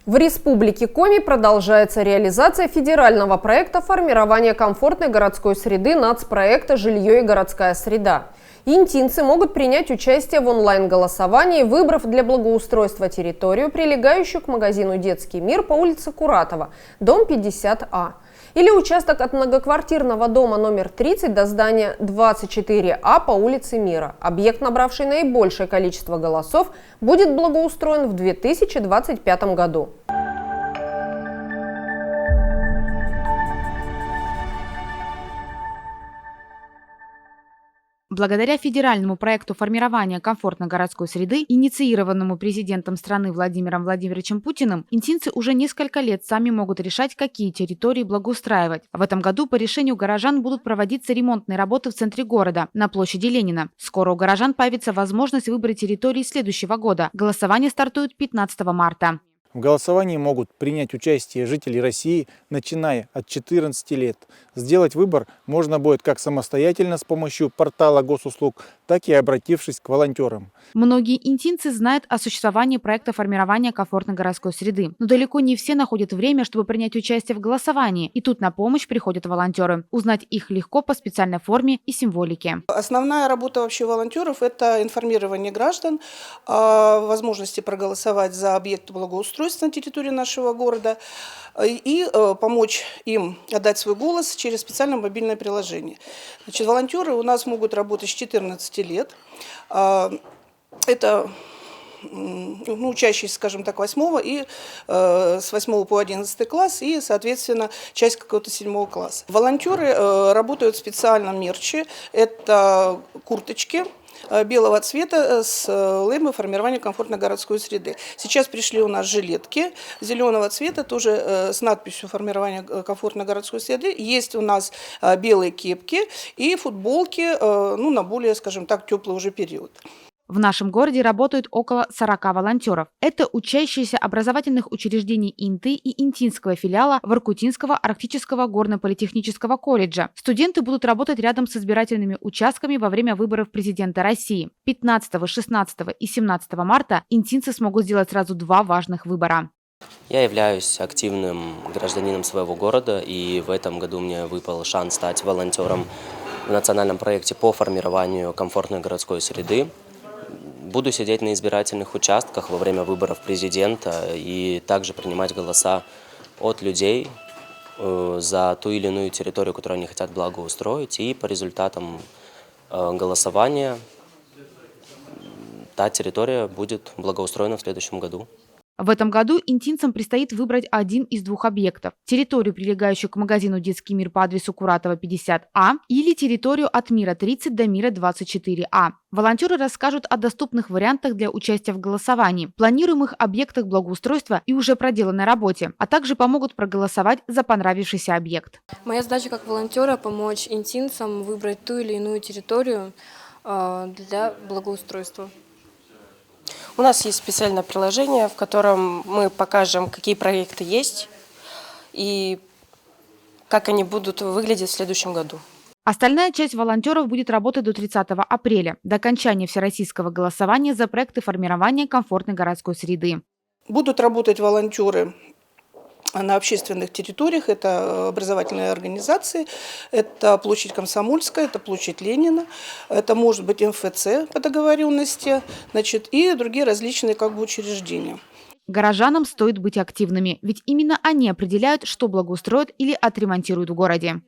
В Республике Коми продолжается реализация федерального проекта формирования комфортной городской среды нацпроекта «Жилье и городская среда». Интинцы могут принять участие в онлайн-голосовании, выбрав для благоустройства территорию, прилегающую к магазину «Детский мир» по улице Куратова, дом 50А. Или участок от многоквартирного дома номер 30 до здания 24А по улице Мира. Объект, набравший наибольшее количество голосов, будет благоустроен в 2025 году. Благодаря федеральному проекту формирования комфортной городской среды, инициированному президентом страны Владимиром Владимировичем Путиным, интинцы уже несколько лет сами могут решать, какие территории благоустраивать. В этом году по решению горожан будут проводиться ремонтные работы в центре города, на площади Ленина. Скоро у горожан появится возможность выбрать территории следующего года. Голосование стартует 15 марта. В голосовании могут принять участие жители России, начиная от 14 лет. Сделать выбор можно будет как самостоятельно с помощью портала госуслуг, так и обратившись к волонтерам. Многие интинцы знают о существовании проекта формирования комфортной городской среды, но далеко не все находят время, чтобы принять участие в голосовании. И тут на помощь приходят волонтеры. Узнать их легко по специальной форме и символике. Основная работа вообще волонтеров – это информирование граждан о возможности проголосовать за объект благоустройства на территории нашего города и помочь им отдать свой голос через специальное мобильное приложение. Значит, волонтеры у нас могут работать с 14 лет. Это учащиеся, скажем так, 8 и с 8 по 11 класс и, соответственно, часть какого-то 7 класса. Волонтеры работают в специальном мерче. Это курточки белого цвета с лейбом формирования комфортной городской среды. Сейчас пришли у нас жилетки зеленого цвета, тоже с надписью формирования комфортной городской среды. Есть у нас белые кепки и футболки, на более, скажем так, теплый уже период. В нашем городе работают около 40 волонтеров. Это учащиеся образовательных учреждений ИНТы и Интинского филиала Воркутинского арктического горно-политехнического колледжа. Студенты будут работать рядом с избирательными участками во время выборов президента России. 15, 16 и 17 марта интинцы смогут сделать сразу два важных выбора. Я являюсь активным гражданином своего города, и в этом году мне выпал шанс стать волонтером в национальном проекте по формированию комфортной городской среды. Буду сидеть на избирательных участках во время выборов президента и также принимать голоса от людей за ту или иную территорию, которую они хотят благоустроить. И по результатам голосования та территория будет благоустроена в следующем году. В этом году интинцам предстоит выбрать один из двух объектов – территорию, прилегающую к магазину «Детский мир» по адресу Куратова 50А или территорию от Мира 30 до Мира 24А. Волонтеры расскажут о доступных вариантах для участия в голосовании, планируемых объектах благоустройства и уже проделанной работе, а также помогут проголосовать за понравившийся объект. Моя задача как волонтера – помочь интинцам выбрать ту или иную территорию для благоустройства. У нас есть специальное приложение, в котором мы покажем, какие проекты есть и как они будут выглядеть в следующем году. Остальная часть волонтеров будет работать до 30 апреля, до окончания всероссийского голосования за проекты формирования комфортной городской среды. Будут работать волонтеры на общественных территориях, это образовательные организации, это площадь Комсомольская, это площадь Ленина, это может быть МФЦ по договоренности, и другие различные учреждения. Горожанам стоит быть активными, ведь именно они определяют, что благоустроят или отремонтируют в городе.